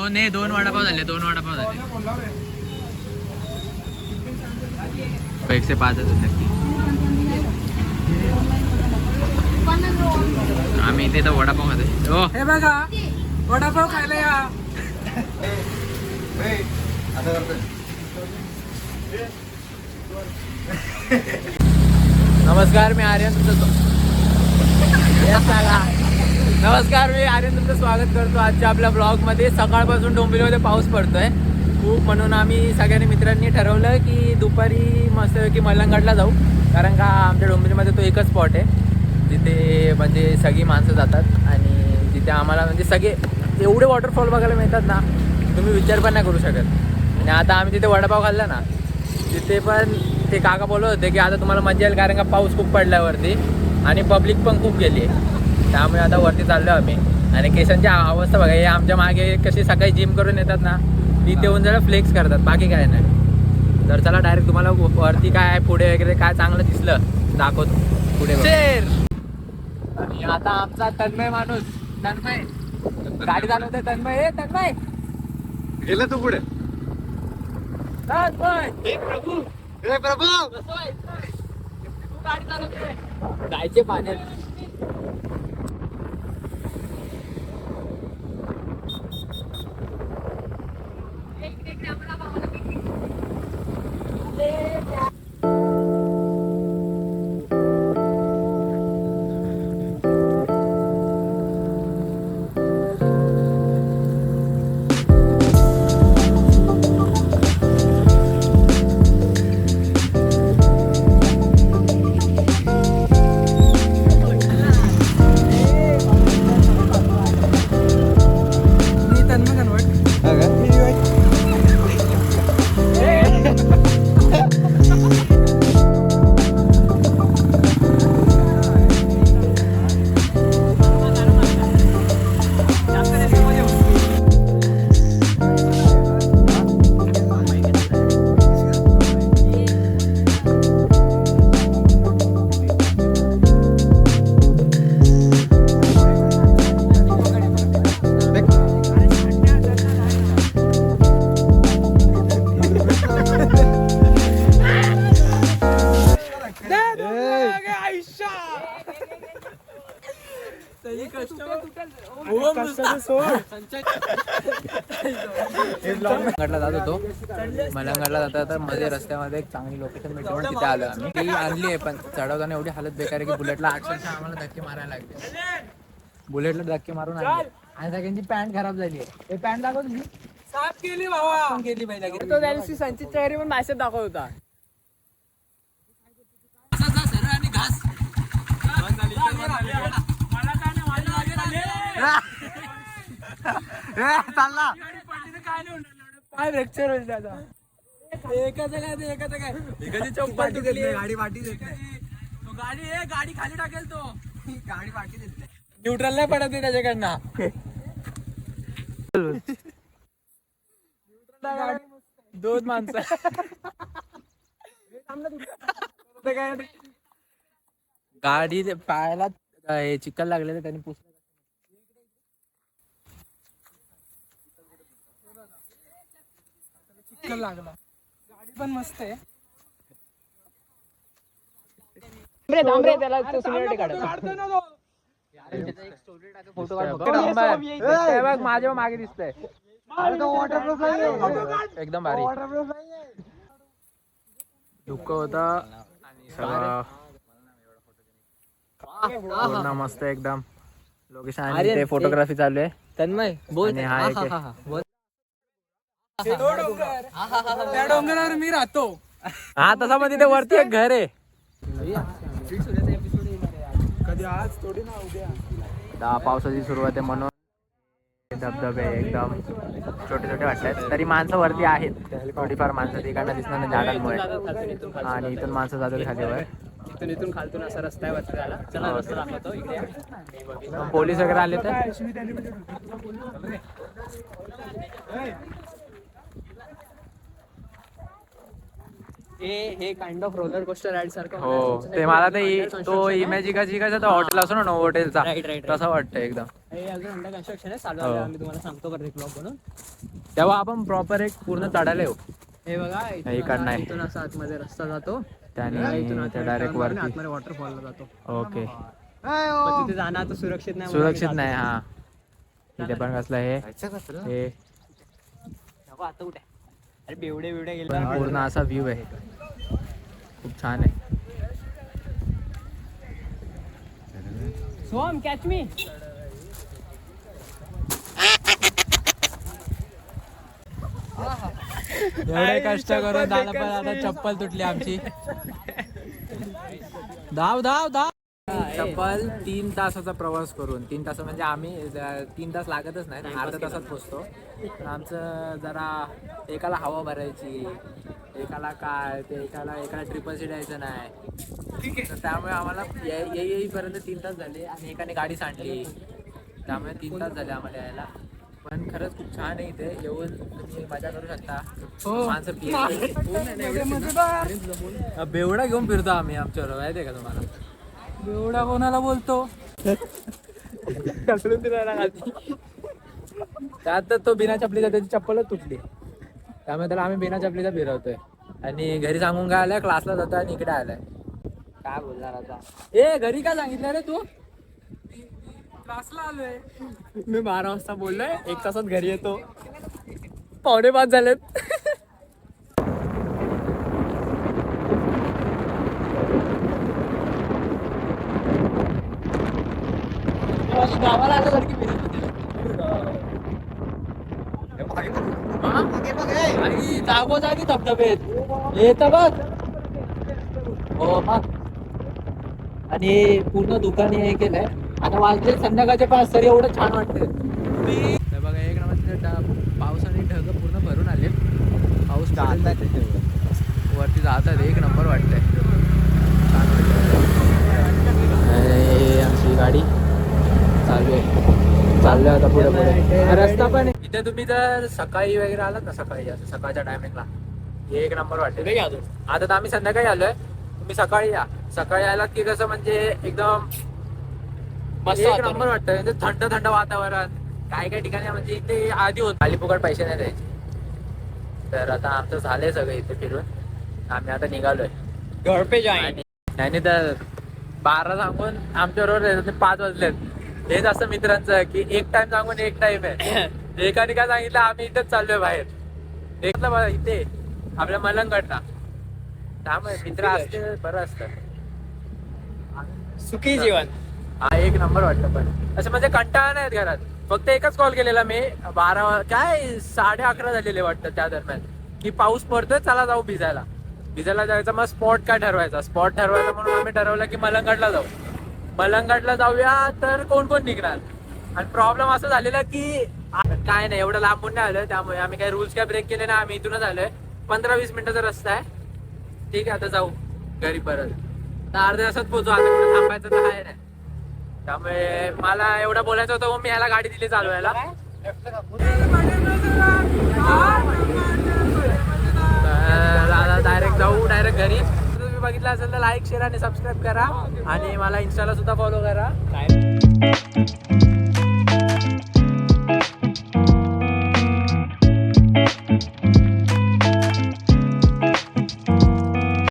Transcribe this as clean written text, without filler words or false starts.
दोन वडापाव झाले 105 नक्की. आम्ही इथे तर वडापाव खाते. हो हे बघा वडापाव खायला या. नमस्कार मी आर्यन तुमचं स्वागत करतो आजच्या आपल्या ब्लॉगमध्ये. सकाळपासून डोंबिवलीमध्ये पाऊस पडतोय खूप, म्हणून आम्ही सगळ्यांनी मित्रांनी ठरवलं की दुपारी मस्त की मलंगडला जाऊ. कारण का आमच्या डोंबिवलीमध्ये तो एकच स्पॉट आहे जिथे म्हणजे सगळी माणसं जातात आणि तिथे आम्हाला म्हणजे सगळे एवढे वॉटरफॉल बघायला मिळतात ना, तुम्ही विचार पण नाही करू शकत. आणि आता आम्ही तिथे वडापाव खाल्ला ना, तिथे पण ते काका बोलत होते की आता तुम्हाला मजा येईल कारण का पाऊस खूप पडला वरती आणि पब्लिक पण खूप गेली आहे. त्यामुळे आता वरती चाललो आम्ही. आणि केसांची अवस्था बघा, हे आमच्या मागे कशी सकाळी जिम करून येतात ना, तिथे येऊन जरा फ्लेक्स करतात, बाकी काय नाही. तर चला डायरेक्ट तुम्हाला वरती काय पुढे वगैरे काय चांगलं दिसलं दाखवतो पुढे. आणि आता आमचा तन्मय माणूस, तन्मय गाडी चालवतोय. तन्मय गेला तू पुढे. प्रभू गाडी चालवतोय, जायचे पाण्यात. मलंगडला जात होतो. मलंगडला जाता मध्ये रस्त्यामध्ये एक चांगली लोकेशन भेटली म्हणून तिथे आलो आम्ही. ती आणली आहे पण चढवताना एवढी हालत बेकार आहे की बुलेटला अक्षरशः आम्हाला धक्के मारायला लागले. बुलेटला धक्के मारून आणले आणि सगळ्यांची पॅन्ट खराब झाली आहे. हे पॅन्ट दाखव तुम्ही साफ केली भावा. केली पाहिजे. तो त्या दिवशी संचित चेहरे पण मॅसेज दाखवत होता. चालला काय फ्रॅक्चर होईल त्याचा. एकाचं काय ते एकाचं काय. एकाची चौपाटी तुटली, गाडी वाटी देत नाही. तो गाडी खाली टाकेल. तो गाडी वाटी देत नाही. न्यूट्रल नाही पडत नाही त्याच्याकडनं. दोन माणसं गाडी पायाला हे चिखल लागलेलं त्यांनी पुसलं. चिखल लागला. गाडी पण मस्त आहे. त्याला फोटो काढ. माझ्या मागे दिसतंय एकदम भारी. धुक्क होता आणि सगळं पूर्ण मस्त एकदम लोकेशन. आणि ते फोटोग्राफी चालू आहे. तन्मय बोल. त्या डोंगरावर मी राहतो. हा तसा मध्ये ते वरती एक घर आहे. कधी आज थोडी ना उद्या. पावसाची सुरुवात आहे म्हणून धबधबे एकदम छोटे छोटे वाटतात. तरी माणसं वरती आहेत, थोडीफार माणसं तिकडनं दिसणार नाही झाडांमुळे. आणि इथून माणसं जातात खाली वर. इथून खालतून असा रस्ता आहे वरती जायला. चला रस्ता दाखवतो इकडे. पोलीस वगैरे आले तर हे kind of roller coaster ride सारखं हो ते मला तो इमॅजिकाची कसं हॉटेल असो ना हॉटेलचा Right. तसा वाटतं एकदम. हे अजून अंडर कन्स्ट्रक्शन आहे चालू हो. आहे आम्ही तुम्हाला सांगतो परत ब्लॉग बनून. तेव्हा आपण प्रॉपर एक पूर्ण चढायला येऊ. हे बघा इकडनं आहे. इथून असा आतमध्ये रस्ता जातो त्याने इथून त्या डायरेक्ट वरती. आतमध्ये वॉटरफॉलला जातो. ओके पण तिथे जाणं आता सुरक्षित नाही म्हणून सुरक्षित आम्ही नाही हा. इथे पण कसलं हे हे जातो. आता कुठे अरे बेवडे गेले पण पूर्ण असा व्ह्यू आहे. खूप छान आहे. सोम कॅच मी. एवढे कष्ट करून झालं पण आता चप्पल तुटली आमची. धाव धाव धाव. चप्पल 3 तासाचा प्रवास करून 3 तास म्हणजे आम्ही 3 तास लागतच नाही अर्ध्या तासात पोहोचतो. पण आमचं जरा एकाला हवा भरायची एकाला काय ते एकाला ट्रिपल सीट यायचं नाही तर त्यामुळे आम्हाला येईपर्यंत 3 तास झाले आणि एकाने गाडी सांडली त्यामुळे 3 तास झाले आम्हाला यायला. पण खरंच खूप छान आहे इथे येऊन तुम्ही मजा करू शकता. माणसं बेवडा घेऊन फिरतो आम्ही आमच्यावर माहिती आहे का तुम्हाला. बेवडा कोणाला बोलतो त्यात तो बिना चपलीचा त्याची चप्पलच तुटली त्यामुळे त्याला आम्ही बिना चपलीचा फिरवतोय. आणि घरी सांगून काय आलाय क्लासला जातोय आणि इकडे आलाय. काय बोलणार आता. ए घरी काय सांगितलं रे तू. क्लासला आलोय मी 12 वाजता बोललोय 1 तासात घरी येतो. 4:45 झालेत. गावाला आल्यासारखी फिरत होती. आणि जागोजागी धबधबेत येत बघ. हो मग आणि पूर्ण दुकाने हे केलंय. आता वाजले संध्याकाळचे 5 तरी एवढं छान वाटतंय. बघा एक नंबर पावसाने ढग पूर्ण भरून आले. पाऊस वरती जातात एक नंबर वाटतंय. छान वाटतंय. आमची गाडी चाललोय आता पुढे पुढे रस्ता पण इथे तुम्ही जर सकाळी वगैरे आलात ना सकाळी असं सकाळच्या टायमिंगला एक नंबर वाटते. आता तर आम्ही संध्याकाळी आलोय तुम्ही सकाळी या. सकाळी आलात की कसं म्हणजे एकदम एक नंबर वाटतं. म्हणजे थंड थंड वातावरण. काय ठिकाणी म्हणजे इथे आधी होत खाली फुकट पैसे नाही द्यायचे. तर आता आमचं झालंय सगळं इथे फिरून आम्ही आता निघालोय गळपे नाही तर 12 सांगून आमच्या बरोबर 5 वाजलेत. हेच असं मित्रांचं की एक टाइम सांगून एक टाइम आहे. एकाने काय सांगितलं आम्ही इथेच चाललोय बाहेर एकला इथे आपल्या मलंगडला. त्यामुळे मित्र असते बरं असतं. सुखी जीवन. हा एक नंबर वाटतं. पण असं म्हणजे कंटाळा नाही घरात. फक्त एकच कॉल केलेला मी 11:30 झालेले वाटतं त्या दरम्यान की पाऊस पडतोय चला जाऊ भिजायला जायचं. मग स्पॉट काय ठरवायचा. स्पॉट ठरवायचा म्हणून आम्ही ठरवलं की मलंगडला जाऊया. तर कोण कोण निघणार. आणि प्रॉब्लेम असं झालेला की काय नाही एवढं लांबून नाही आलोय त्यामुळे आम्ही काही रूल्स काय ब्रेक केले नाही. आम्ही इथूनच आलोय 15-20 मिनिटाचा रस्ता आहे. ठीक आहे आता जाऊ घरी परत. तर अर्ध्या तासात पोहोचू. आता कुठे थांबायचं तर आहे नाही. त्यामुळे मला एवढं बोलायचं होतं मग मी याला गाडी दिली चालवायला. डायरेक्ट जाऊ डायरेक्ट घरी. तुम्ही बघितलं असेल तर लाईक शेअर आणि सबस्क्राईब करा आणि मला इन्स्टाला सुद्धा फॉलो करा.